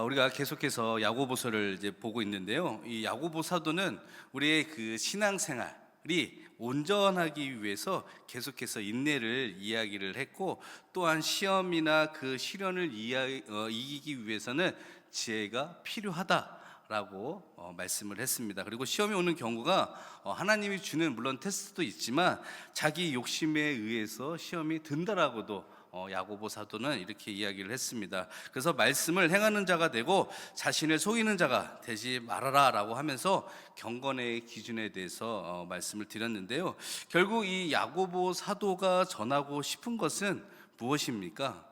우리가 계속해서 야고보서를 이제 보고 있는데요. 이 야고보 사도는 우리의 그 신앙생활이 온전하기 위해서 계속해서 인내를 이야기를 했고, 또한 시험이나 그 시련을 이기기 위해서는 지혜가 필요하다라고 말씀을 했습니다. 그리고 시험이 오는 경우가 하나님이 주는 물론 테스트도 있지만 자기 욕심에 의해서 시험이 든다라고도 야고보 사도는 이렇게 이야기를 했습니다. 그래서 말씀을 행하는 자가 되고 자신을 속이는 자가 되지 말아라 라고 하면서 경건의 기준에 대해서 말씀을 드렸는데요. 결국 이 야고보 사도가 전하고 싶은 것은 무엇입니까?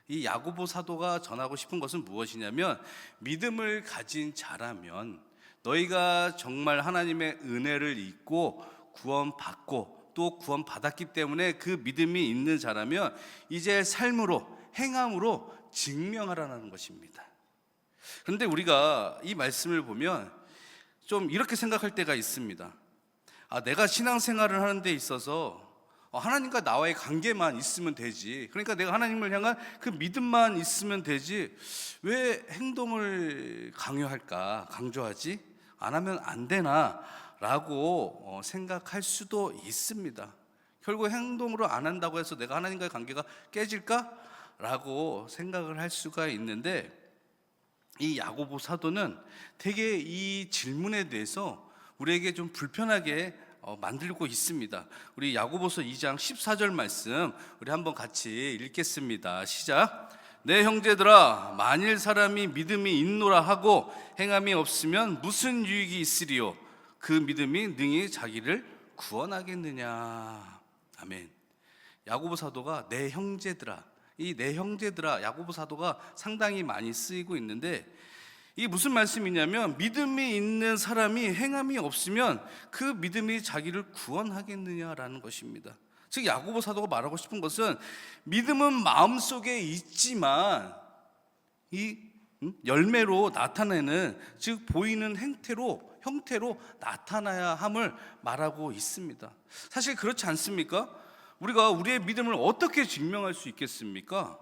이 야고보 사도가 전하고 싶은 것은 무엇이냐면, 믿음을 가진 자라면 너희가 정말 하나님의 은혜를 입고 구원받고 또 구원받았기 때문에 그 믿음이 있는 자라면 이제 삶으로, 행함으로 증명하라는 것입니다. 그런데 우리가 이 말씀을 보면 좀 이렇게 생각할 때가 있습니다. 내가 신앙생활을 하는 데 있어서 하나님과 나와의 관계만 있으면 되지, 그러니까 내가 하나님을 향한 그 믿음만 있으면 되지, 왜 행동을 강조하지? 안 하면 안 되나? 라고 생각할 수도 있습니다. 결국 행동으로 안 한다고 해서 내가 하나님과의 관계가 깨질까? 라고 생각을 할 수가 있는데, 이 야고보 사도는 되게 이 질문에 대해서 우리에게 좀 불편하게 만들고 있습니다. 우리 야고보서 2장 14절 말씀 우리 한번 같이 읽겠습니다. 시작. 내 형제들아, 만일 사람이 믿음이 있노라 하고 행함이 없으면 무슨 유익이 있으리요? 그 믿음이 능히 자기를 구원하겠느냐. 아멘. 야고보 사도가 내 형제들아, 이 내 형제들아, 야고보 사도가 상당히 많이 쓰이고 있는데, 이게 무슨 말씀이냐면, 믿음이 있는 사람이 행함이 없으면 그 믿음이 자기를 구원하겠느냐라는 것입니다. 즉 야고보 사도가 말하고 싶은 것은, 믿음은 마음속에 있지만 이 열매로 나타내는, 즉 보이는 형태로 나타나야 함을 말하고 있습니다. 사실 그렇지 않습니까? 우리가 우리의 믿음을 어떻게 증명할 수 있겠습니까?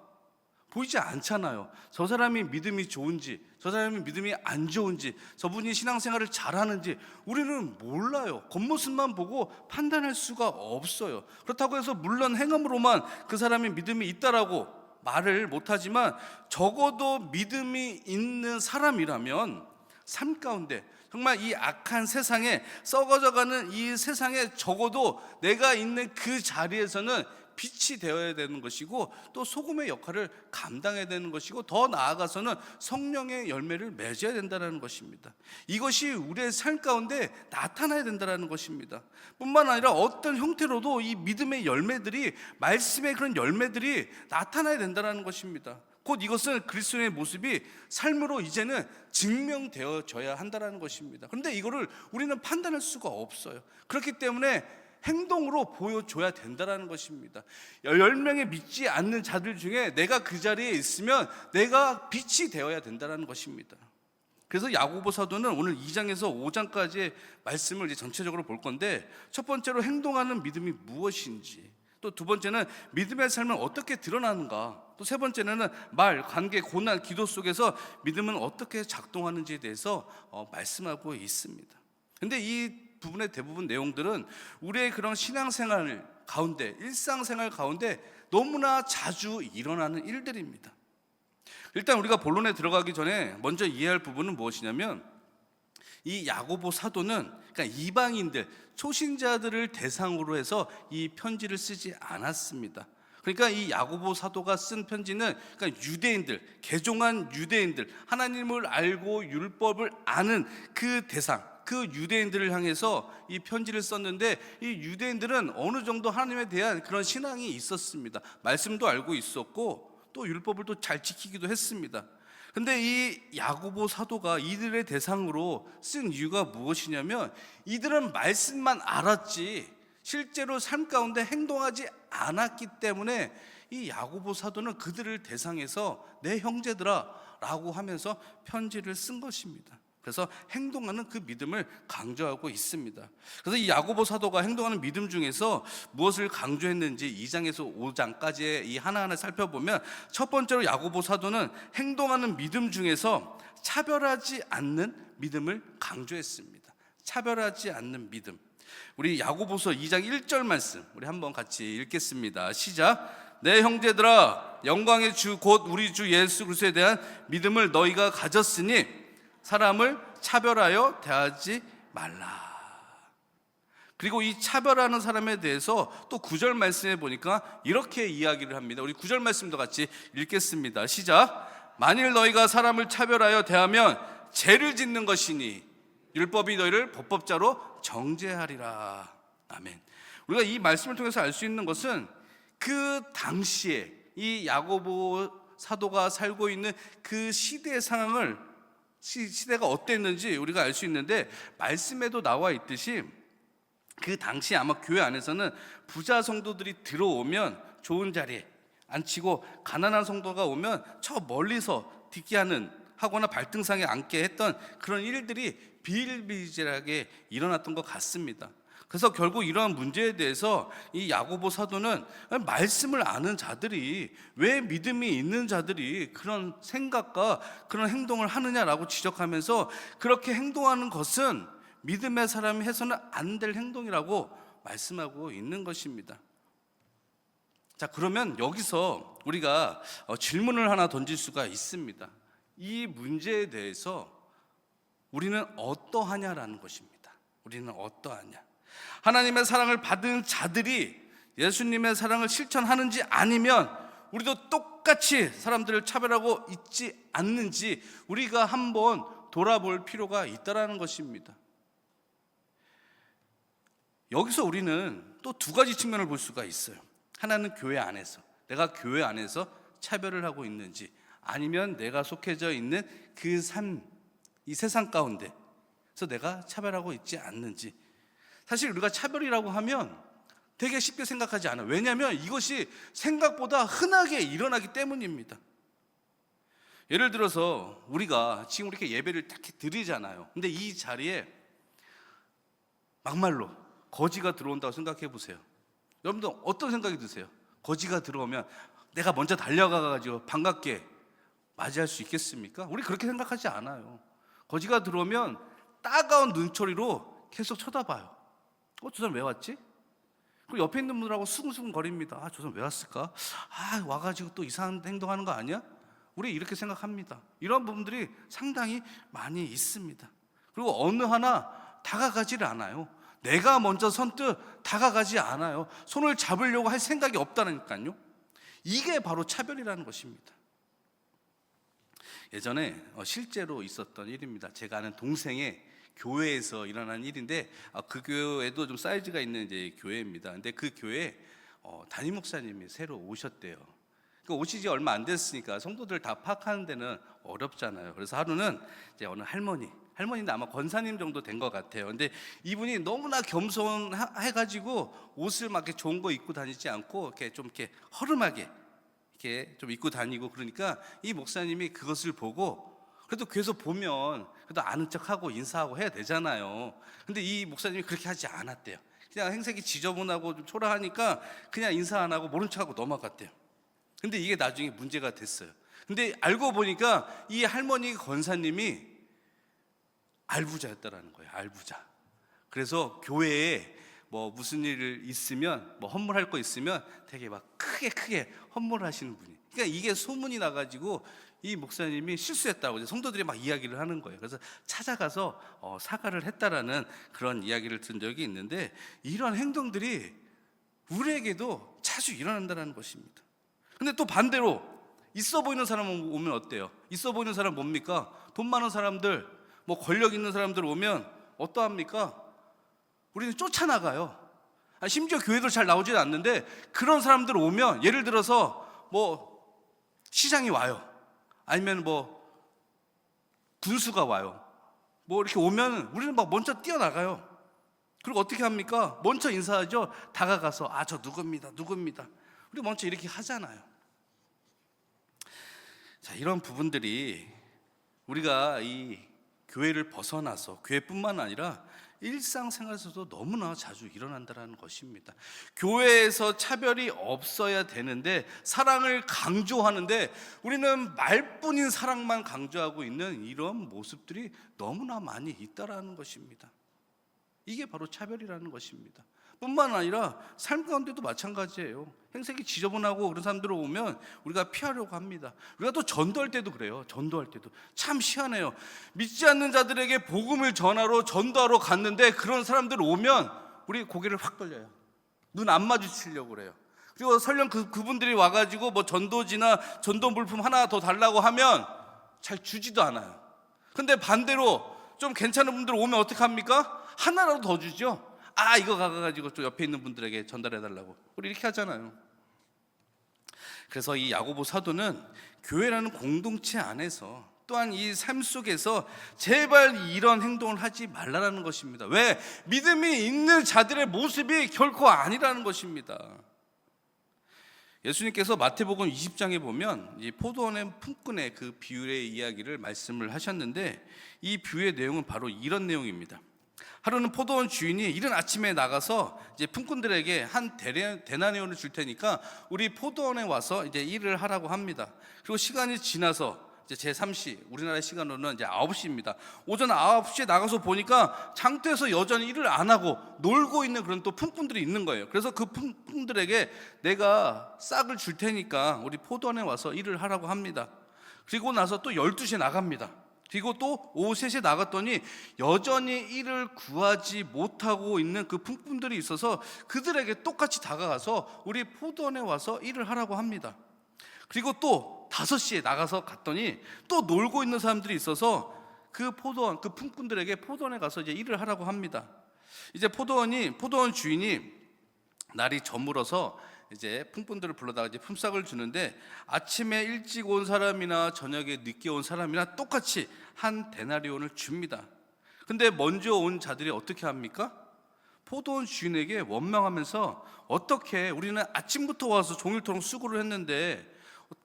보이지 않잖아요. 저 사람이 믿음이 좋은지, 저 사람이 믿음이 안 좋은지, 저분이 신앙생활을 잘하는지 우리는 몰라요. 겉모습만 보고 판단할 수가 없어요. 그렇다고 해서 물론 행함으로만 그 사람이 믿음이 있다라고 말을 못하지만, 적어도 믿음이 있는 사람이라면 삶 가운데, 정말 이 악한 세상에, 썩어져가는 이 세상에 적어도 내가 있는 그 자리에서는 빛이 되어야 되는 것이고, 또 소금의 역할을 감당해야 되는 것이고, 더 나아가서는 성령의 열매를 맺어야 된다는 것입니다. 이것이 우리의 삶 가운데 나타나야 된다는 것입니다. 뿐만 아니라 어떤 형태로도 이 믿음의 열매들이, 말씀의 그런 열매들이 나타나야 된다는 것입니다. 곧 이것은 그리스도의 모습이 삶으로 이제는 증명되어져야 한다는 것입니다. 그런데 이거를 우리는 판단할 수가 없어요. 그렇기 때문에 행동으로 보여줘야 된다는 것입니다. 10명의 믿지 않는 자들 중에 내가 그 자리에 있으면 내가 빛이 되어야 된다는 것입니다. 그래서 야고보 사도는 오늘 2장에서 5장까지의 말씀을 이제 전체적으로 볼 건데, 첫 번째로 행동하는 믿음이 무엇인지, 또 두 번째는 믿음의 삶은 어떻게 드러나는가, 또 세 번째는 말, 관계, 고난, 기도 속에서 믿음은 어떻게 작동하는지에 대해서 말씀하고 있습니다. 그런데 이 부분의 대부분 내용들은 우리의 그런 신앙생활 가운데, 일상생활 가운데 너무나 자주 일어나는 일들입니다. 일단 우리가 본론에 들어가기 전에 먼저 이해할 부분은 무엇이냐면, 이 야고보 사도는 그러니까 이방인들, 초신자들을 대상으로 해서 이 편지를 쓰지 않았습니다. 그러니까 이 야고보 사도가 쓴 편지는 그러니까 유대인들, 개종한 유대인들, 하나님을 알고 율법을 아는 그 대상, 그 유대인들을 향해서 이 편지를 썼는데, 이 유대인들은 어느 정도 하나님에 대한 그런 신앙이 있었습니다. 말씀도 알고 있었고 또 율법을 또 잘 지키기도 했습니다. 근데 이 야고보 사도가 이들의 대상으로 쓴 이유가 무엇이냐면, 이들은 말씀만 알았지 실제로 삶 가운데 행동하지 않았기 때문에 이 야고보 사도는 그들을 대상해서 내 형제들아 라고 하면서 편지를 쓴 것입니다. 그래서 행동하는 그 믿음을 강조하고 있습니다. 그래서 이 야고보 사도가 행동하는 믿음 중에서 무엇을 강조했는지 2장에서 5장까지의 이 하나하나 살펴보면, 첫 번째로 야고보 사도는 행동하는 믿음 중에서 차별하지 않는 믿음을 강조했습니다. 차별하지 않는 믿음. 우리 야고보서 2장 1절 말씀 우리 한번 같이 읽겠습니다. 시작. 내 형제들아, 영광의 주 곧 우리 주 예수 그리스도에 대한 믿음을 너희가 가졌으니 사람을 차별하여 대하지 말라. 그리고 이 차별하는 사람에 대해서 또 9절 말씀에 보니까 이렇게 이야기를 합니다. 우리 9절 말씀도 같이 읽겠습니다. 시작. 만일 너희가 사람을 차별하여 대하면 죄를 짓는 것이니 율법이 너희를 법법자로 정죄하리라. 아멘. 우리가 이 말씀을 통해서 알 수 있는 것은 그 당시에 이 야고보 사도가 살고 있는 그 시대의 상황을, 시대가 어땠는지 우리가 알 수 있는데, 말씀에도 나와 있듯이 그 당시 아마 교회 안에서는 부자 성도들이 들어오면 좋은 자리에 앉히고, 가난한 성도가 오면 저 멀리서 하거나 발등상에 앉게 했던 그런 일들이 비일비재하게 일어났던 것 같습니다. 그래서 결국 이러한 문제에 대해서 이 야고보 사도는 말씀을 아는 자들이, 왜 믿음이 있는 자들이 그런 생각과 그런 행동을 하느냐라고 지적하면서, 그렇게 행동하는 것은 믿음의 사람이 해서는 안 될 행동이라고 말씀하고 있는 것입니다. 자, 그러면 여기서 우리가 질문을 하나 던질 수가 있습니다. 이 문제에 대해서 우리는 어떠하냐라는 것입니다. 우리는 어떠하냐? 하나님의 사랑을 받은 자들이 예수님의 사랑을 실천하는지, 아니면 우리도 똑같이 사람들을 차별하고 있지 않는지 우리가 한번 돌아볼 필요가 있다는 것입니다. 여기서 우리는 또 두 가지 측면을 볼 수가 있어요. 하나는 교회 안에서, 내가 교회 안에서 차별을 하고 있는지, 아니면 내가 속해져 있는 그 삶, 이 세상 가운데서 내가 차별하고 있지 않는지. 사실 우리가 차별이라고 하면 되게 쉽게 생각하지 않아요. 왜냐하면 이것이 생각보다 흔하게 일어나기 때문입니다. 예를 들어서 우리가 지금 이렇게 예배를 딱 드리잖아요. 근데 이 자리에 막말로 거지가 들어온다고 생각해 보세요. 여러분들 어떤 생각이 드세요? 거지가 들어오면 내가 먼저 달려가가지고 반갑게 맞이할 수 있겠습니까? 우리 그렇게 생각하지 않아요. 거지가 들어오면 따가운 눈초리로 계속 쳐다봐요. 저 사람 왜 왔지? 그리고 옆에 있는 분들하고 수근수근 거립니다. 저 사람 왜 왔을까? 와가지고 또 이상한 행동하는 거 아니야? 우리 이렇게 생각합니다. 이런 부분들이 상당히 많이 있습니다. 그리고 어느 하나 다가가지를 않아요. 내가 먼저 선뜻 다가가지 않아요. 손을 잡으려고 할 생각이 없다니까요. 이게 바로 차별이라는 것입니다. 예전에 실제로 있었던 일입니다. 제가 아는 동생의 교회에서 일어난 일인데, 그 교회도 좀 사이즈가 있는 이제 교회입니다. 근데 그 교회에 담임 목사님이 새로 오셨대요. 그 오시지 얼마 안 됐으니까 성도들 다 파악하는 데는 어렵잖아요. 그래서 하루는 이제 어느 할머니인데 아마 권사님 정도 된 것 같아요. 근데 이분이 너무나 겸손해가지고 옷을 막 이렇게 좋은 거 입고 다니지 않고 이렇게 허름하게 이렇게 좀 입고 다니고, 그러니까 이 목사님이 그것을 보고, 그래도 계속 보면 그래도 아는 척하고 인사하고 해야 되잖아요. 근데 이 목사님이 그렇게 하지 않았대요. 그냥 행색이 지저분하고 좀 초라하니까 그냥 인사 안 하고 모른 척하고 넘어갔대요. 근데 이게 나중에 문제가 됐어요. 근데 알고 보니까 이 할머니 권사님이 알부자였다라는 거예요. 알부자. 그래서 교회에 뭐 무슨 일 있으면, 뭐 헌물할 거 있으면 되게 막 크게 헌물하시는 분이. 그러니까 이게 소문이 나가지고 이 목사님이 실수했다고 성도들이 막 이야기를 하는 거예요. 그래서 찾아가서 사과를 했다라는 그런 이야기를 들은 적이 있는데, 이런 행동들이 우리에게도 자주 일어난다는 것입니다. 근데 또 반대로 있어 보이는 사람 오면 어때요? 있어 보이는 사람 뭡니까? 돈 많은 사람들, 뭐 권력 있는 사람들 오면 어떠합니까? 우리는 쫓아나가요. 심지어 교회도 잘 나오지는 않는데, 그런 사람들 오면, 예를 들어서 뭐 시장이 와요, 아니면 뭐 군수가 와요, 뭐 이렇게 오면 우리는 막 먼저 뛰어나가요. 그리고 어떻게 합니까? 먼저 인사하죠. 다가가서 저 누굽니다. 우리 먼저 이렇게 하잖아요. 자, 이런 부분들이 우리가 이 교회를 벗어나서 교회뿐만 아니라 일상생활에서도 너무나 자주 일어난다는 것입니다. 교회에서 차별이 없어야 되는데 사랑을 강조하는데 우리는 말뿐인 사랑만 강조하고 있는 이런 모습들이 너무나 많이 있다라는 것입니다. 이게 바로 차별이라는 것입니다. 뿐만 아니라 삶 가운데도 마찬가지예요. 행색이 지저분하고 그런 사람들 오면 우리가 피하려고 합니다. 우리가 또 전도할 때도 그래요. 전도할 때도 참 희한해요. 믿지 않는 자들에게 복음을 전하러 전도하러 갔는데 그런 사람들 오면 우리 고개를 확 돌려요. 눈 안 마주치려고 그래요. 그리고 설령 그분들이 와가지고 뭐 전도지나 전도 물품 하나 더 달라고 하면 잘 주지도 않아요. 근데 반대로 좀 괜찮은 분들 오면 어떻게 합니까? 하나라도 더 주죠. 이거 가가지고 또 옆에 있는 분들에게 전달해달라고 우리 이렇게 하잖아요. 그래서 이 야고보 사도는 교회라는 공동체 안에서 또한 이 삶 속에서 제발 이런 행동을 하지 말라는 것입니다. 왜? 믿음이 있는 자들의 모습이 결코 아니라는 것입니다. 예수님께서 마태복음 20장에 보면 이 포도원의 품꾼의 그 비유의 이야기를 말씀을 하셨는데 이 비유의 내용은 바로 이런 내용입니다. 하루는 포도원 주인이 이른 아침에 나가서 이제 품꾼들에게 한 데나리온을 줄 테니까 우리 포도원에 와서 이제 일을 하라고 합니다. 그리고 시간이 지나서 이제 제3시, 우리나라 시간으로는 이제 9시입니다. 오전 9시에 나가서 보니까 장터에서 여전히 일을 안 하고 놀고 있는 그런 또 품꾼들이 있는 거예요. 그래서 그 품꾼들에게 내가 싹을 줄 테니까 우리 포도원에 와서 일을 하라고 합니다. 그리고 나서 또 12시에 나갑니다. 그리고 또 오후 3시에 나갔더니 여전히 일을 구하지 못하고 있는 그 품꾼들이 있어서 그들에게 똑같이 다가가서 우리 포도원에 와서 일을 하라고 합니다. 그리고 또 5시에 나가서 갔더니 또 놀고 있는 사람들이 있어서 그 품꾼들에게 포도원에 가서 이제 일을 하라고 합니다. 이제 포도원 주인이 날이 저물어서 이제 품꾼들을 불러다가 이제 품삯을 주는데 아침에 일찍 온 사람이나 저녁에 늦게 온 사람이나 똑같이 한 데나리온을 줍니다. 근데 먼저 온 자들이 어떻게 합니까? 포도원 주인에게 원망하면서 어떻게 우리는 아침부터 와서 종일토록 수고를 했는데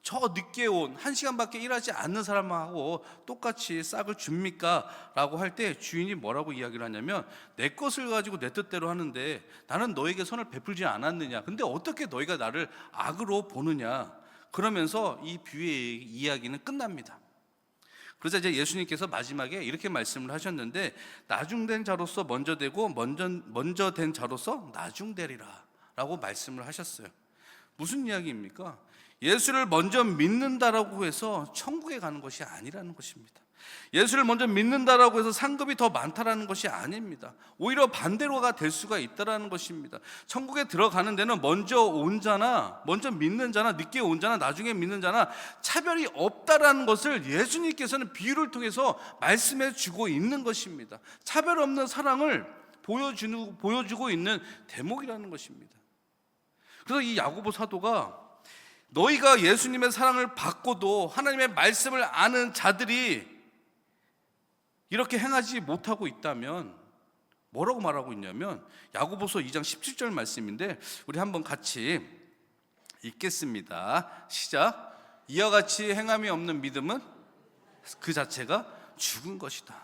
저 늦게 온 1시간밖에 일하지 않는 사람하고 똑같이 싹을 줍니까? 라고 할 때 주인이 뭐라고 이야기를 하냐면 내 것을 가지고 내 뜻대로 하는데 나는 너에게 선을 베풀지 않았느냐, 근데 어떻게 너희가 나를 악으로 보느냐, 그러면서 이 비유의 이야기는 끝납니다. 그래서 이제 예수님께서 마지막에 이렇게 말씀을 하셨는데 나중된 자로서 먼저 되고 먼저 된 자로서 나중되리라 라고 말씀을 하셨어요. 무슨 이야기입니까? 예수를 먼저 믿는다라고 해서 천국에 가는 것이 아니라는 것입니다. 예수를 먼저 믿는다라고 해서 상급이 더 많다라는 것이 아닙니다. 오히려 반대로가 될 수가 있다라는 것입니다. 천국에 들어가는 데는 먼저 온 자나 먼저 믿는 자나 늦게 온 자나 나중에 믿는 자나 차별이 없다라는 것을 예수님께서는 비유를 통해서 말씀해 주고 있는 것입니다. 차별 없는 사랑을 보여주고 있는 대목이라는 것입니다. 그래서 이 야고보 사도가 너희가 예수님의 사랑을 받고도 하나님의 말씀을 아는 자들이 이렇게 행하지 못하고 있다면 뭐라고 말하고 있냐면 야고보서 2장 17절 말씀인데 우리 한번 같이 읽겠습니다. 시작. 이와 같이 행함이 없는 믿음은 그 자체가 죽은 것이다.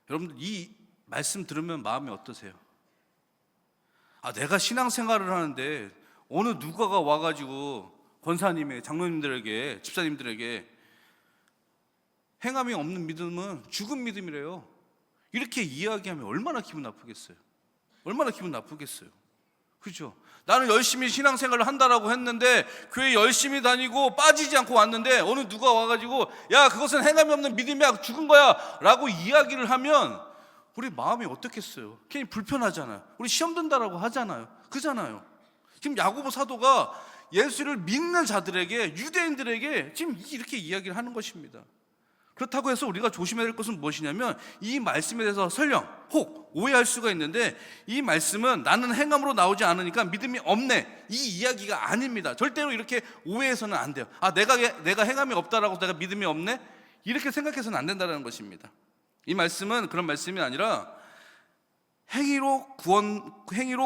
여러분들 이 말씀 들으면 마음이 어떠세요? 내가 신앙생활을 하는데 어느 누가가 와가지고 권사님의 장로님들에게 집사님들에게 행함이 없는 믿음은 죽은 믿음이래요. 이렇게 이야기하면 얼마나 기분 나쁘겠어요? 얼마나 기분 나쁘겠어요? 그죠? 나는 열심히 신앙생활을 한다라고 했는데 교회 열심히 다니고 빠지지 않고 왔는데 어느 누가 와가지고 야 그것은 행함이 없는 믿음이야, 죽은 거야 라고 이야기를 하면 우리 마음이 어떻겠어요? 괜히 불편하잖아요. 우리 시험 든다라고 하잖아요. 그잖아요. 지금 야고보 사도가 예수를 믿는 자들에게, 유대인들에게 지금 이렇게 이야기를 하는 것입니다. 그렇다고 해서 우리가 조심해야 될 것은 무엇이냐면 이 말씀에 대해서 설령 혹 오해할 수가 있는데 이 말씀은 나는 행함으로 나오지 않으니까 믿음이 없네, 이 이야기가 아닙니다. 절대로 이렇게 오해해서는 안 돼요. 내가 행함이 없다라고 내가 믿음이 없네, 이렇게 생각해서는 안 된다는 것입니다. 이 말씀은 그런 말씀이 아니라 행위로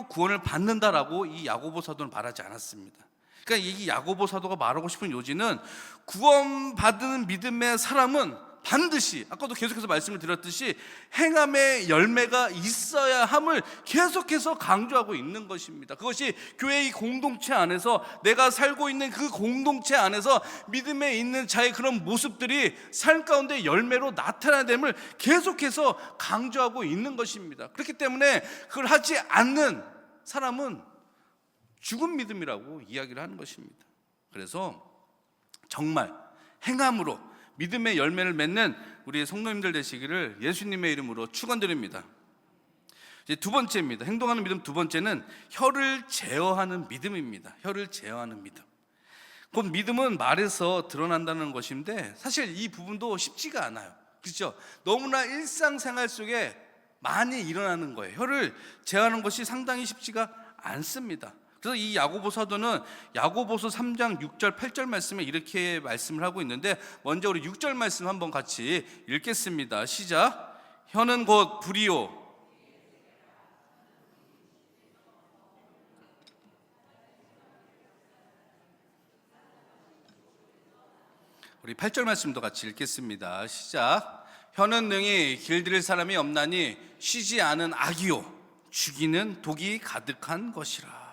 구원을 받는다라고 이 야고보 사도는 말하지 않았습니다. 그러니까 이 야고보 사도가 말하고 싶은 요지는 구원받은 믿음의 사람은 반드시 아까도 계속해서 말씀을 드렸듯이 행함의 열매가 있어야 함을 계속해서 강조하고 있는 것입니다. 그것이 교회의 공동체 안에서, 내가 살고 있는 그 공동체 안에서 믿음에 있는 자의 그런 모습들이 삶 가운데 열매로 나타나됨을 계속해서 강조하고 있는 것입니다. 그렇기 때문에 그걸 하지 않는 사람은 죽은 믿음이라고 이야기를 하는 것입니다. 그래서 정말 행함으로 믿음의 열매를 맺는 우리의 성도님들 되시기를 예수님의 이름으로 축원드립니다. 이제 두 번째입니다. 행동하는 믿음 두 번째는 혀를 제어하는 믿음입니다. 혀를 제어하는 믿음. 곧 믿음은 말에서 드러난다는 것인데 사실 이 부분도 쉽지가 않아요. 그렇죠? 너무나 일상생활 속에 많이 일어나는 거예요. 혀를 제어하는 것이 상당히 쉽지가 않습니다. 그래서 이 야고보 사도는 야고보서 3장 6절 8절 말씀에 이렇게 말씀을 하고 있는데, 먼저 우리 6절 말씀 한번 같이 읽겠습니다. 시작. 혀는 곧 불이요 우리 8절 말씀도 같이 읽겠습니다. 시작. 혀는 능히 길들일 사람이 없나니 쉬지 않은 악이요 죽이는 독이 가득한 것이라.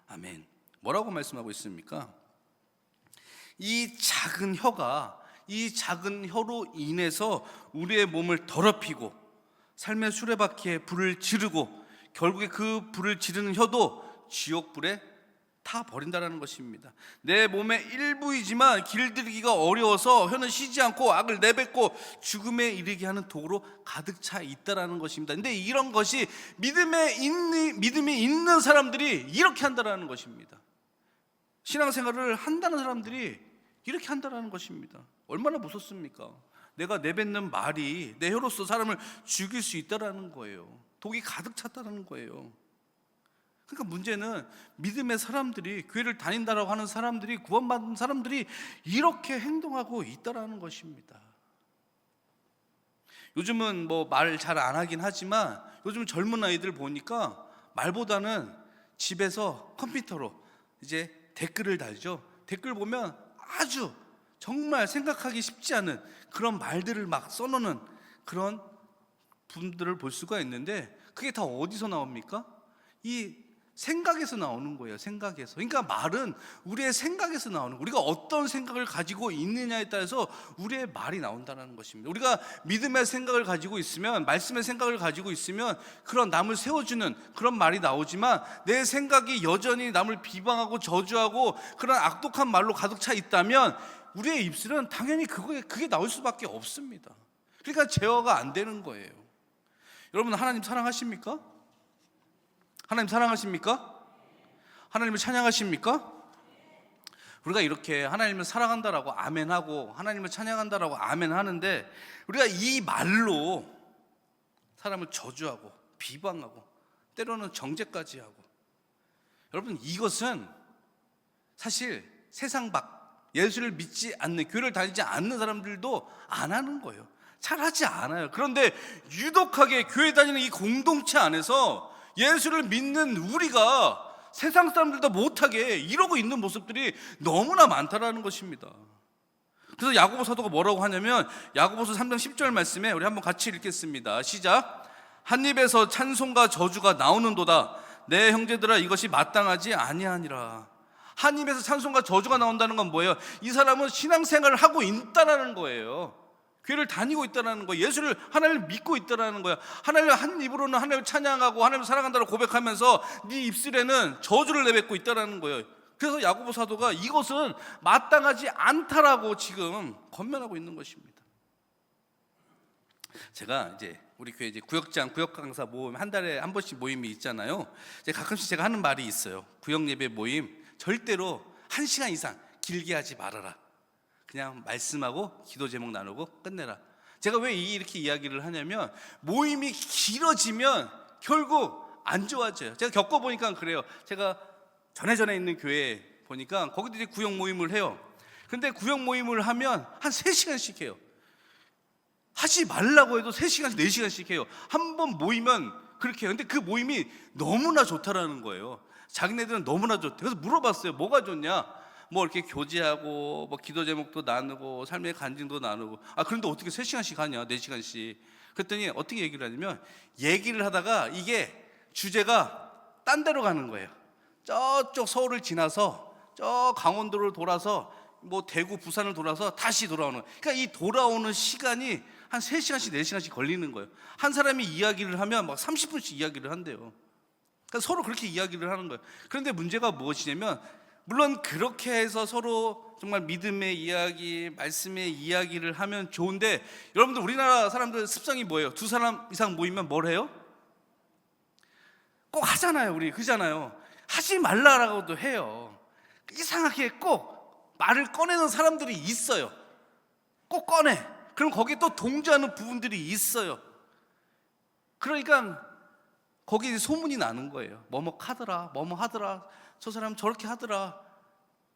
아멘. 뭐라고 말씀하고 있습니까? 이 작은 혀가, 이 작은 혀로 인해서 우리의 몸을 더럽히고 삶의 수레바퀴에 불을 지르고 결국에 그 불을 지르는 혀도 지옥불에 타 버린다는 것입니다. 내 몸의 일부이지만 길들이기가 어려워서 혀는 쉬지 않고 악을 내뱉고 죽음에 이르게 하는 독으로 가득 차 있다는 것입니다. 근데 이런 것이 믿음이 있는 사람들이 이렇게 한다는 것입니다. 신앙생활을 한다는 사람들이 이렇게 한다는 것입니다. 얼마나 무섭습니까? 내가 내뱉는 말이 내 혀로서 사람을 죽일 수 있다는 거예요. 독이 가득 찼다는 거예요. 그러니까 문제는 믿음의 사람들이, 교회를 다닌다라고 하는 사람들이, 구원받은 사람들이 이렇게 행동하고 있다는 것입니다. 요즘은 뭐 말 잘 안 하긴 하지만 요즘 젊은 아이들 보니까 말보다는 집에서 컴퓨터로 이제 댓글을 달죠. 댓글 보면 아주 정말 생각하기 쉽지 않은 그런 말들을 막 써놓는 그런 분들을 볼 수가 있는데, 그게 다 어디서 나옵니까? 이 생각에서 나오는 거예요. 생각에서. 그러니까 말은 우리의 생각에서 나오는 거예요. 우리가 어떤 생각을 가지고 있느냐에 따라서 우리의 말이 나온다는 것입니다. 우리가 믿음의 생각을 가지고 있으면, 말씀의 생각을 가지고 있으면 그런 남을 세워주는 그런 말이 나오지만, 내 생각이 여전히 남을 비방하고 저주하고 그런 악독한 말로 가득 차 있다면 우리의 입술은 당연히 그게 나올 수밖에 없습니다. 그러니까 제어가 안 되는 거예요. 여러분, 하나님 사랑하십니까? 하나님 사랑하십니까? 하나님을 찬양하십니까? 우리가 이렇게 하나님을 사랑한다라고 아멘하고 하나님을 찬양한다라고 아멘하는데, 우리가 이 말로 사람을 저주하고 비방하고 때로는 정죄까지 하고, 여러분, 이것은 사실 세상 밖, 예수를 믿지 않는, 교회를 다니지 않는 사람들도 안 하는 거예요. 잘 하지 않아요. 그런데 유독하게 교회 다니는 이 공동체 안에서 예수를 믿는 우리가 세상 사람들도 못하게 이러고 있는 모습들이 너무나 많다라는 것입니다. 그래서 야고보 사도가 뭐라고 하냐면, 야고보서 3장 10절 말씀에 우리 한번 같이 읽겠습니다. 시작. 한 입에서 찬송과 저주가 나오는도다. 내 형제들아, 이것이 마땅하지 아니하니라. 한 입에서 찬송과 저주가 나온다는 건 뭐예요? 이 사람은 신앙생활을 하고 있다라는 거예요. 교회를 다니고 있다는 거예요. 예수를, 하나님을 믿고 있다는 거예요. 하나님을 한 입으로는 하나님을 찬양하고 하나님을 사랑한다고 고백하면서 네 입술에는 저주를 내뱉고 있다는 거예요. 그래서 야고보 사도가 이것은 마땅하지 않다라고 지금 권면하고 있는 것입니다. 제가 이제 우리 교회 이제 구역장, 구역 강사 모임 한 달에 한 번씩 모임이 있잖아요. 이제 가끔씩 제가 하는 말이 있어요. 구역 예배 모임 절대로 1시간 이상 길게 하지 말아라. 그냥 말씀하고 기도 제목 나누고 끝내라. 제가 왜 이렇게 이야기를 하냐면, 모임이 길어지면 결국 안 좋아져요. 제가 겪어보니까 그래요. 제가 전에 있는 교회 보니까 거기도 이제 구역 모임을 해요. 근데 구역 모임을 하면 한 3시간씩 해요. 하지 말라고 해도 3시간씩 4시간씩 해요. 한 번 모이면 그렇게 해요. 근데 그 모임이 너무나 좋다라는 거예요. 자기네들은 너무나 좋대. 그래서 물어봤어요. 뭐가 좋냐? 뭐 이렇게 교제하고 뭐 기도 제목도 나누고 삶의 간증도 나누고, 그런데 어떻게 3시간씩 하냐, 4시간씩. 그랬더니 어떻게 얘기를 하냐면, 얘기를 하다가 이게 주제가 딴 데로 가는 거예요. 저쪽 서울을 지나서 저 강원도를 돌아서 뭐 대구, 부산을 돌아서 다시 돌아오는 거예요. 그러니까 이 돌아오는 시간이 한 3시간씩 4시간씩 걸리는 거예요. 한 사람이 이야기를 하면 막 30분씩 이야기를 한대요. 그러니까 서로 그렇게 이야기를 하는 거예요. 그런데 문제가 무엇이냐면, 물론 그렇게 해서 서로 정말 믿음의 이야기, 말씀의 이야기를 하면 좋은데, 여러분들 우리나라 사람들 습성이 뭐예요? 2사람 이상 모이면 뭘 해요? 꼭 하잖아요. 우리 그잖아요. 하지 말라라고도 해요. 이상하게 꼭 말을 꺼내는 사람들이 있어요. 꼭 꺼내. 그럼 거기에 또 동조하는 부분들이 있어요. 그러니까 거기에 소문이 나는 거예요. 뭐뭐 하더라, 뭐뭐 하더라, 저 사람 저렇게 하더라.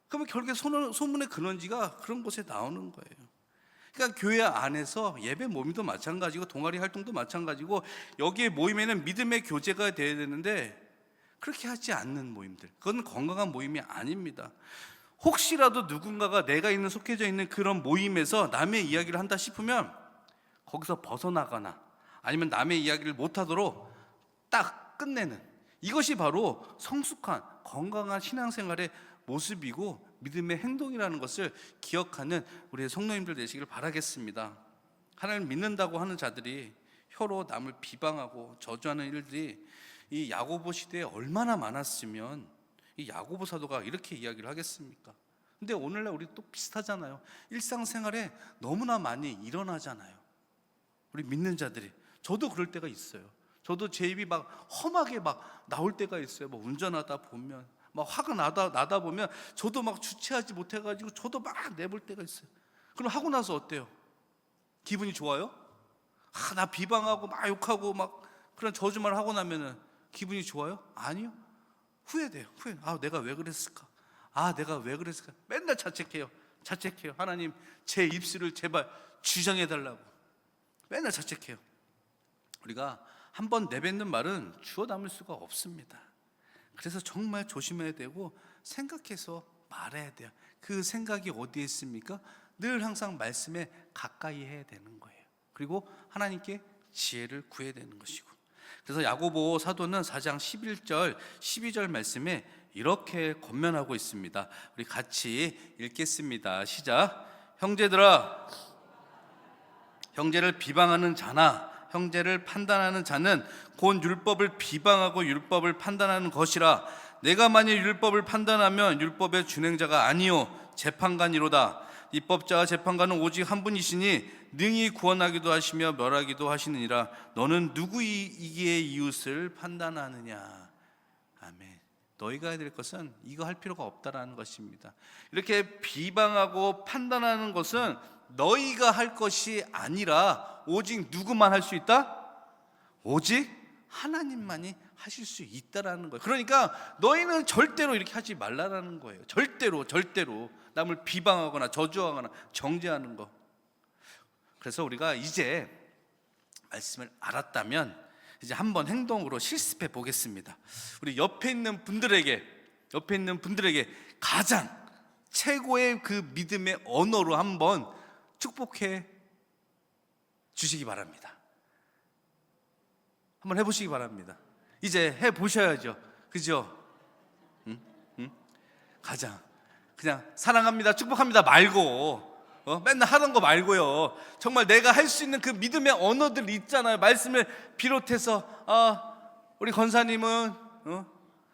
그러면 결국에 소문의 근원지가 그런 곳에 나오는 거예요. 그러니까 교회 안에서 예배 모임도 마찬가지고 동아리 활동도 마찬가지고, 여기에 모임에는 믿음의 교제가 돼야 되는데 그렇게 하지 않는 모임들, 그건 건강한 모임이 아닙니다. 혹시라도 누군가가 내가 속해져 있는 그런 모임에서 남의 이야기를 한다 싶으면 거기서 벗어나거나 아니면 남의 이야기를 못하도록 딱 끝내는, 이것이 바로 성숙한 건강한 신앙생활의 모습이고 믿음의 행동이라는 것을 기억하는 우리 성도님들 되시길 바라겠습니다. 하나님을 믿는다고 하는 자들이 혀로 남을 비방하고 저주하는 일들이 이 야고보 시대에 얼마나 많았으면 이 야고보 사도가 이렇게 이야기를 하겠습니까? 근데 오늘날 우리 또 비슷하잖아요. 일상생활에 너무나 많이 일어나잖아요. 우리 믿는 자들이, 저도 그럴 때가 있어요. 저도 제 입이 막 험하게 막 나올 때가 있어요. 뭐 운전하다 보면 막 화가 나다 보면 저도 막 주체하지 못해가지고 저도 막 내볼 때가 있어요. 그럼 하고 나서 어때요? 기분이 좋아요? 나 비방하고 막 욕하고 막 그런 저주만 하고 나면은 기분이 좋아요? 아니요. 후회돼요. 내가 왜 그랬을까? 내가 왜 그랬을까? 맨날 자책해요. 하나님, 제 입술을 제발 주장해달라고 맨날 자책해요. 우리가 한번 내뱉는 말은 주워 담을 수가 없습니다. 그래서 정말 조심해야 되고 생각해서 말해야 돼요. 그 생각이 어디에 있습니까? 늘 항상 말씀에 가까이 해야 되는 거예요. 그리고 하나님께 지혜를 구해야 되는 것이고, 그래서 야고보 사도는 4장 11절 12절 말씀에 이렇게 권면하고 있습니다. 우리 같이 읽겠습니다. 시작. 형제들아, 형제를 비방하는 자나 형제를 판단하는 자는 곧 율법을 비방하고 율법을 판단하는 것이라. 내가 만일 율법을 판단하면 율법의 준행자가 아니요 재판관이로다. 입법자와 재판관은 오직 한 분이시니 능히 구원하기도 하시며 멸하기도 하시느니라. 너는 누구이기에 이웃을 판단하느냐. 아멘. 너희가 해야 될 것은 이거 할 필요가 없다라는 것입니다. 이렇게 비방하고 판단하는 것은 너희가 할 것이 아니라 오직 누구만 할 수 있다? 오직 하나님만이 하실 수 있다라는 거예요. 그러니까 너희는 절대로 이렇게 하지 말라라는 거예요. 절대로 남을 비방하거나 저주하거나 정죄하는 거. 그래서 우리가 이제 말씀을 알았다면 이제 한번 행동으로 실습해 보겠습니다. 우리 옆에 있는 분들에게 가장 최고의 그 믿음의 언어로 한번 축복해 주시기 바랍니다. 한번 해보시기 바랍니다. 이제 해보셔야죠. 그죠? 가장 그냥 사랑합니다, 축복합니다 말고 맨날 하던 거 말고요. 정말 내가 할 수 있는 그 믿음의 언어들 있잖아요. 말씀을 비롯해서 우리 권사님은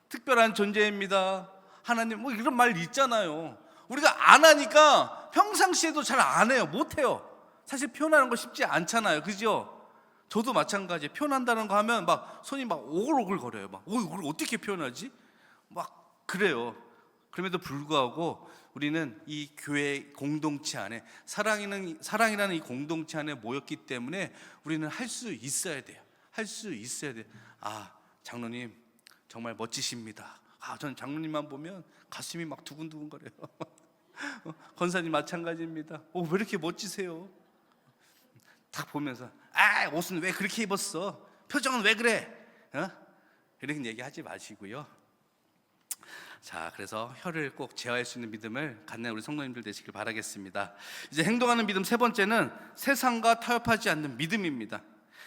특별한 존재입니다. 하나님 뭐 이런 말 있잖아요. 우리가 안 하니까 평상시에도 잘 안 해요. 못 해요. 사실 표현하는 거 쉽지 않잖아요. 그죠? 저도 마찬가지예요. 표현한다는 거 하면 막 손이 막 오글오글 거려요. 막 이걸 어떻게 표현하지? 막 그래요. 그럼에도 불구하고 우리는 이 교회 공동체 안에 사랑이라는 이 공동체 안에 모였기 때문에 우리는 할 수 있어야 돼요. 할 수 있어야 돼요. 장로님 정말 멋지십니다. 전 장로님만 보면 가슴이 막 두근두근 거려요. 권사님 마찬가지입니다. 왜 이렇게 멋지세요? 딱 보면서 옷은 왜 그렇게 입었어? 표정은 왜 그래? 이렇게 얘기하지 마시고요. 자, 그래서 혀를 꼭 제어할 수 있는 믿음을 갖는 우리 성도님들 되시길 바라겠습니다. 이제 행동하는 믿음 세 번째는 세상과 타협하지 않는 믿음입니다.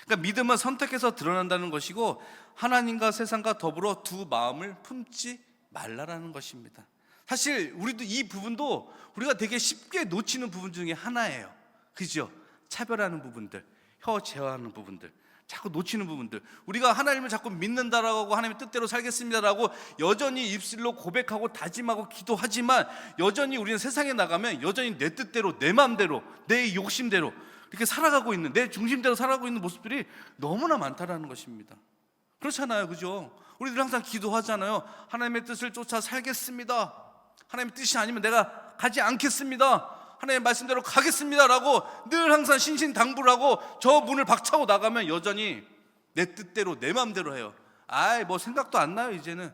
그러니까 믿음은 선택해서 드러난다는 것이고 하나님과 세상과 더불어 두 마음을 품지 말라라는 것입니다. 사실 우리도 이 부분도 우리가 되게 쉽게 놓치는 부분 중에 하나예요. 그죠? 차별하는 부분들, 혀 제어하는 부분들, 자꾸 놓치는 부분들. 우리가 하나님을 자꾸 믿는다라고 하고 하나님의 뜻대로 살겠습니다라고 여전히 입술로 고백하고 다짐하고 기도하지만 여전히 우리는 세상에 나가면 여전히 내 뜻대로, 내 마음대로, 내 욕심대로 이렇게 살아가고 있는, 내 중심대로 살아가고 있는 모습들이 너무나 많다라는 것입니다. 그렇잖아요, 그죠? 우리들 항상 기도하잖아요. 하나님의 뜻을 쫓아 살겠습니다. 하나님의 뜻이 아니면 내가 가지 않겠습니다. 하나님의 말씀대로 가겠습니다라고 늘 항상 신신당부를 하고 저 문을 박차고 나가면 여전히 내 뜻대로 내 마음대로 해요. 뭐 생각도 안 나요. 이제는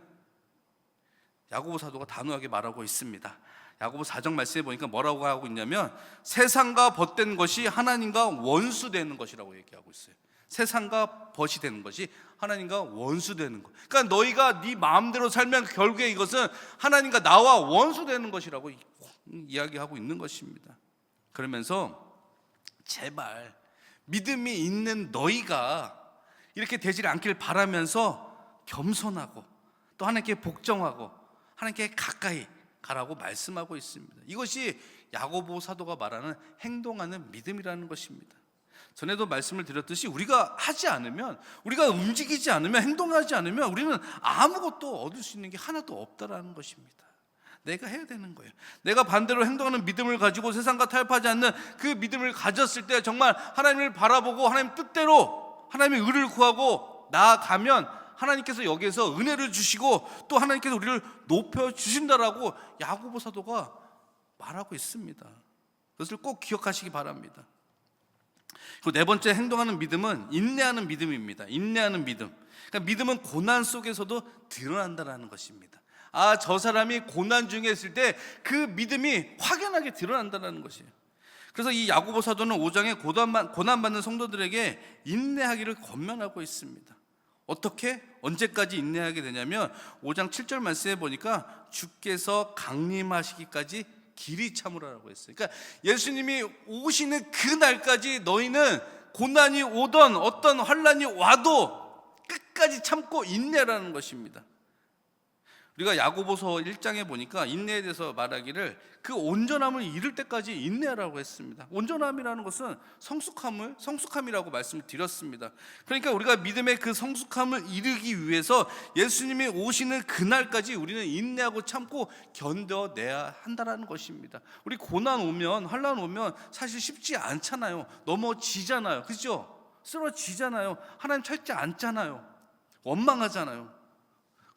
야고보 사도가 단호하게 말하고 있습니다. 야고보 4장 말씀에 보니까 뭐라고 하고 있냐면 세상과 벗된 것이 하나님과 원수되는 것이라고 얘기하고 있어요. 세상과 벗이 되는 것이 하나님과 원수되는 것. 그러니까 너희가 네 마음대로 살면 결국에 이것은 하나님과 나와 원수되는 것이라고 이야기하고 있는 것입니다. 그러면서 제발 믿음이 있는 너희가 이렇게 되지 않길 바라면서 겸손하고 또 하나님께 복종하고 하나님께 가까이 가라고 말씀하고 있습니다. 이것이 야고보 사도가 말하는 행동하는 믿음이라는 것입니다. 전에도 말씀을 드렸듯이 우리가 하지 않으면, 우리가 움직이지 않으면, 행동하지 않으면 우리는 아무것도 얻을 수 있는 게 하나도 없다라는 것입니다. 내가 해야 되는 거예요. 내가 반대로 행동하는 믿음을 가지고 세상과 타협하지 않는 그 믿음을 가졌을 때 정말 하나님을 바라보고 하나님 뜻대로 하나님의 의를 구하고 나아가면 하나님께서 여기에서 은혜를 주시고 또 하나님께서 우리를 높여주신다라고 야고보 사도가 말하고 있습니다. 그것을 꼭 기억하시기 바랍니다. 그리고 네 번째 행동하는 믿음은 인내하는 믿음입니다. 인내하는 믿음. 그러니까 믿음은 고난 속에서도 드러난다는 것입니다. 저 사람이 고난 중에 있을 때 그 믿음이 확연하게 드러난다는 것이에요. 그래서 이 야고보 사도는 5장에 고난받는 성도들에게 인내하기를 권면하고 있습니다. 어떻게? 언제까지 인내하게 되냐면 5장 7절 말씀에 보니까 주께서 강림하시기까지 길이 참으라고 했어요. 그러니까 예수님이 오시는 그 날까지 너희는 고난이 오던 어떤 환난이 와도 끝까지 참고 인내라는 것입니다. 우리가 야고보서 1장에 보니까 인내에 대해서 말하기를 그 온전함을 이룰 때까지 인내하라고 했습니다. 온전함이라는 것은 성숙함이라고 말씀을 드렸습니다. 그러니까 우리가 믿음의 그 성숙함을 이루기 위해서 예수님이 오시는 그날까지 우리는 인내하고 참고 견뎌내야 한다는 것입니다. 우리 고난 오면, 환난 오면 사실 쉽지 않잖아요. 넘어지잖아요. 그죠? 쓰러지잖아요. 하나님 찾지 않잖아요. 원망하잖아요.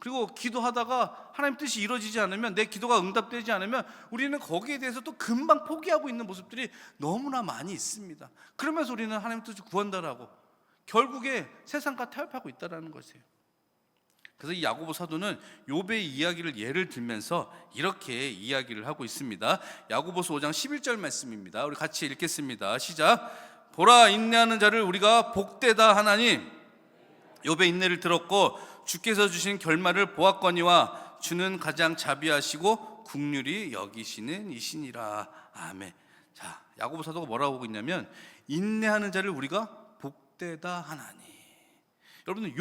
그리고 기도하다가 하나님 뜻이 이루어지지 않으면, 내 기도가 응답되지 않으면 우리는 거기에 대해서 또 금방 포기하고 있는 모습들이 너무나 많이 있습니다. 그러면서 우리는 하나님 뜻을 구한다라고 결국에 세상과 타협하고 있다는 것이에요. 그래서 이 야고보 사도는 욥의 이야기를 예를 들면서 이렇게 이야기를 하고 있습니다. 야고보서 5장 11절 말씀입니다. 우리 같이 읽겠습니다. 시작. 보라, 인내하는 자를 우리가 복되다 하나니 욥의 인내를 들었고 주께서 주신 결말을 보았거니와 주는 가장 자비하시고 긍휼히 여기시는 이시니라. 아멘. 자, 야고보 사도가 뭐라고 하고 있냐면 인내하는 자를 우리가 복되다 하나니. 여러분들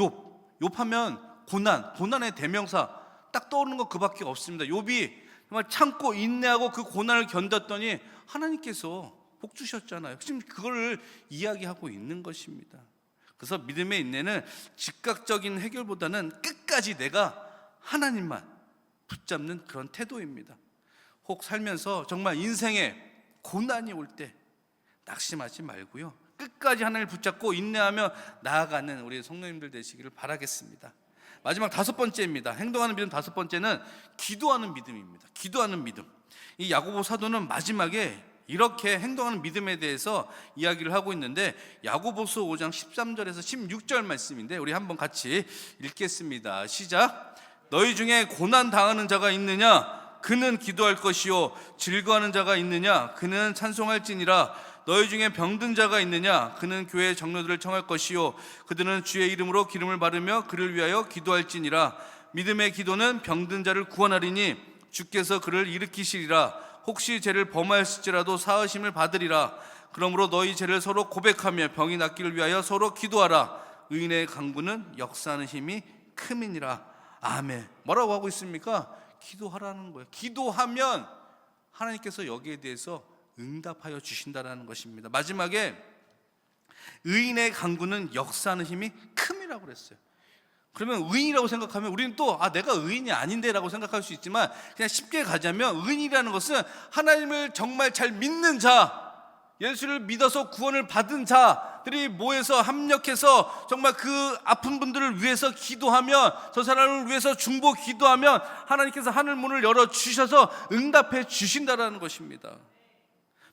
욥하면 고난의 대명사 딱 떠오르는 거 그밖에 없습니다. 욥이 정말 참고 인내하고 그 고난을 견뎠더니 하나님께서 복 주셨잖아요. 지금 그거를 이야기하고 있는 것입니다. 그래서 믿음의 인내는 즉각적인 해결보다는 끝까지 내가 하나님만 붙잡는 그런 태도입니다. 혹 살면서 정말 인생에 고난이 올 때 낙심하지 말고요, 끝까지 하나님을 붙잡고 인내하며 나아가는 우리 성도님들 되시기를 바라겠습니다. 마지막 다섯 번째입니다. 행동하는 믿음 다섯 번째는 기도하는 믿음입니다. 기도하는 믿음. 이 야고보 사도는 마지막에 이렇게 행동하는 믿음에 대해서 이야기를 하고 있는데 야고보서 5장 13절에서 16절 말씀인데 우리 한번 같이 읽겠습니다. 시작. 너희 중에 고난 당하는 자가 있느냐? 그는 기도할 것이요. 즐거워하는 자가 있느냐? 그는 찬송할지니라. 너희 중에 병든 자가 있느냐? 그는 교회의 장로들을 청할 것이요. 그들은 주의 이름으로 기름을 바르며 그를 위하여 기도할지니라. 믿음의 기도는 병든 자를 구원하리니 주께서 그를 일으키시리라. 혹시 죄를 범하였을지라도 사하심을 받으리라. 그러므로 너희 죄를 서로 고백하며 병이 낫기를 위하여 서로 기도하라. 의인의 강구는 역사하는 힘이 큼이니라. 아멘. 뭐라고 하고 있습니까? 기도하라는 거예요. 기도하면 하나님께서 여기에 대해서 응답하여 주신다는 것입니다. 마지막에 의인의 강구는 역사하는 힘이 큼이라고 그랬어요. 그러면 의인이라고 생각하면 우리는 또 내가 의인이 아닌데 라고 생각할 수 있지만, 그냥 쉽게 가자면 의인이라는 것은 하나님을 정말 잘 믿는 자, 예수를 믿어서 구원을 받은 자들이 모여서 합력해서 정말 그 아픈 분들을 위해서 기도하면, 저 사람을 위해서 중보 기도하면 하나님께서 하늘 문을 열어주셔서 응답해 주신다는 것입니다.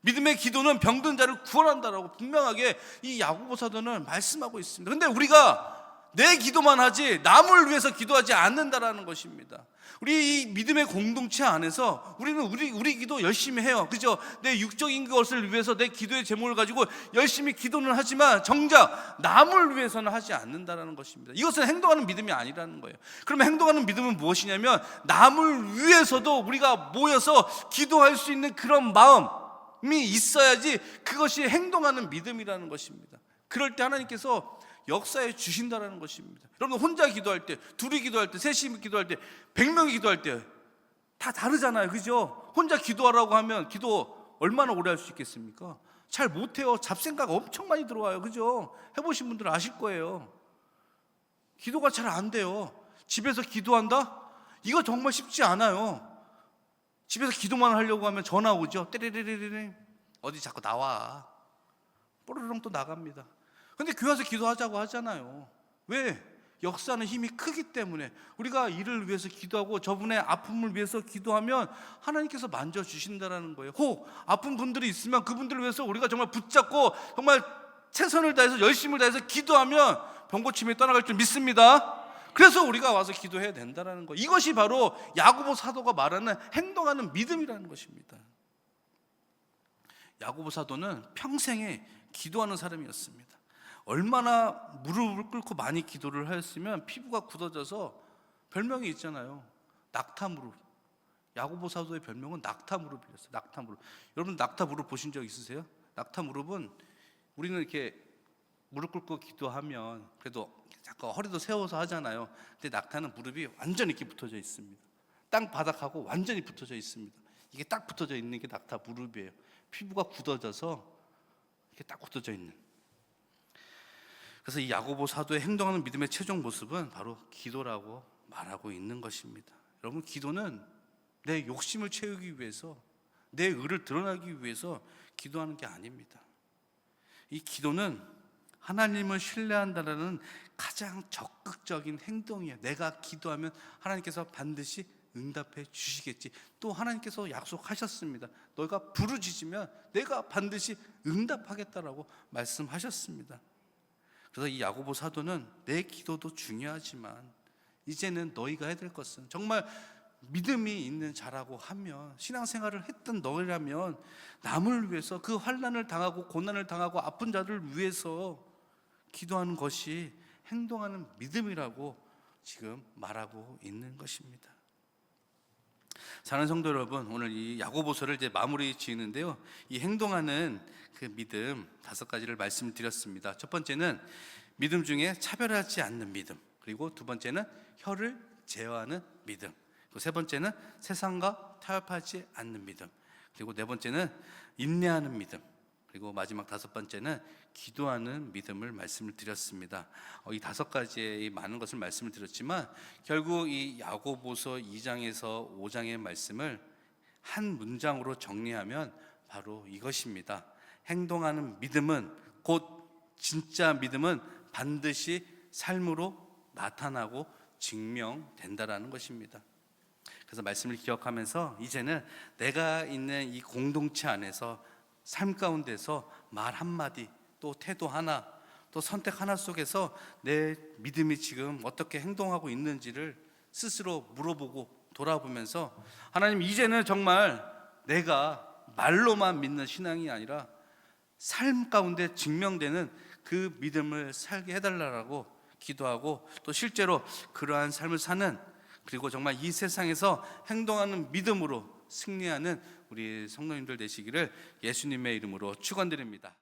믿음의 기도는 병든 자를 구원한다라고 분명하게 이 야고보 사도는 말씀하고 있습니다. 그런데 우리가 내 기도만 하지 남을 위해서 기도하지 않는다라는 것입니다. 우리 이 믿음의 공동체 안에서 우리는 우리 기도 열심히 해요. 그죠? 내 육적인 것을 위해서 내 기도의 제목을 가지고 열심히 기도는 하지만 정작 남을 위해서는 하지 않는다라는 것입니다. 이것은 행동하는 믿음이 아니라는 거예요. 그러면 행동하는 믿음은 무엇이냐면, 남을 위해서도 우리가 모여서 기도할 수 있는 그런 마음이 있어야지 그것이 행동하는 믿음이라는 것입니다. 그럴 때 하나님께서 역사해 주신다는 것입니다. 여러분, 혼자 기도할 때, 둘이 기도할 때, 셋이 기도할 때, 100명이 기도할 때 다 다르잖아요. 그죠? 혼자 기도하라고 하면 기도 얼마나 오래 할 수 있겠습니까? 잘 못해요. 잡생각 엄청 많이 들어와요. 그죠? 해보신 분들 아실 거예요. 기도가 잘 안 돼요. 집에서 기도한다? 이거 정말 쉽지 않아요. 집에서 기도만 하려고 하면 전화 오죠. 떼레레레레, 어디 자꾸 나와. 뽀르렁 또 나갑니다. 근데 교회 와서 기도하자고 하잖아요. 왜? 역사는 힘이 크기 때문에. 우리가 이를 위해서 기도하고 저분의 아픔을 위해서 기도하면 하나님께서 만져주신다는 거예요. 혹 아픈 분들이 있으면 그분들을 위해서 우리가 정말 붙잡고 정말 최선을 다해서 열심을 다해서 기도하면 병고침이 떠나갈 줄 믿습니다. 그래서 우리가 와서 기도해야 된다는 거예요. 이것이 바로 야고보 사도가 말하는 행동하는 믿음이라는 것입니다. 야고보 사도는 평생에 기도하는 사람이었습니다. 얼마나 무릎을 꿇고 많이 기도를 하였으면 피부가 굳어져서 별명이 있잖아요. 낙타무릎. 야고보 사도의 별명은 낙타무릎이었어요. 낙타무릎. 여러분, 낙타무릎 보신 적 있으세요? 낙타무릎은 우리는 이렇게 무릎 꿇고 기도하면 그래도 자꾸 허리도 세워서 하잖아요. 근데 낙타는 무릎이 완전히 이렇게 붙어져 있습니다. 땅 바닥하고 완전히 붙어져 있습니다. 이게 딱 붙어져 있는 게 낙타 무릎이에요. 피부가 굳어져서 이렇게 딱 굳어져 있는. 그래서 이 야고보 사도의 행동하는 믿음의 최종 모습은 바로 기도라고 말하고 있는 것입니다. 여러분, 기도는 내 욕심을 채우기 위해서, 내 의를 드러나기 위해서 기도하는 게 아닙니다. 이 기도는 하나님을 신뢰한다는 가장 적극적인 행동이에요. 내가 기도하면 하나님께서 반드시 응답해 주시겠지. 또 하나님께서 약속하셨습니다. 너희가 부르짖으면 내가 반드시 응답하겠다라고 말씀하셨습니다. 그래서 이 야고보 사도는 내 기도도 중요하지만 이제는 너희가 해야 될 것은, 정말 믿음이 있는 자라고 하면, 신앙생활을 했던 너희라면 남을 위해서, 그 환난을 당하고 고난을 당하고 아픈 자들을 위해서 기도하는 것이 행동하는 믿음이라고 지금 말하고 있는 것입니다. 사랑하는 성도 여러분, 오늘 이 야고보서를 이제 마무리 지으는데요, 이 행동하는 그 믿음 5가지를 말씀드렸습니다. 첫 번째는 믿음 중에 차별하지 않는 믿음, 그리고 두 번째는 혀를 제어하는 믿음, 그리고 세 번째는 세상과 타협하지 않는 믿음, 그리고 네 번째는 인내하는 믿음, 그리고 마지막 5번째는 기도하는 믿음을 말씀을 드렸습니다. 이 5가지의 많은 것을 말씀을 드렸지만 결국 이 야고보서 2장에서 5장의 말씀을 한 문장으로 정리하면 바로 이것입니다. 행동하는 믿음은, 곧 진짜 믿음은 반드시 삶으로 나타나고 증명된다라는 것입니다. 그래서 말씀을 기억하면서 이제는 내가 있는 이 공동체 안에서, 삶 가운데서 말 한마디, 또 태도 하나, 또 선택 하나 속에서 내 믿음이 지금 어떻게 행동하고 있는지를 스스로 물어보고 돌아보면서, 하나님, 이제는 정말 내가 말로만 믿는 신앙이 아니라 삶 가운데 증명되는 그 믿음을 살게 해달라고 기도하고, 또 실제로 그러한 삶을 사는 그리고 정말 이 세상에서 행동하는 믿음으로 승리하는 우리 성도님들 되시기를 예수님의 이름으로 축원드립니다.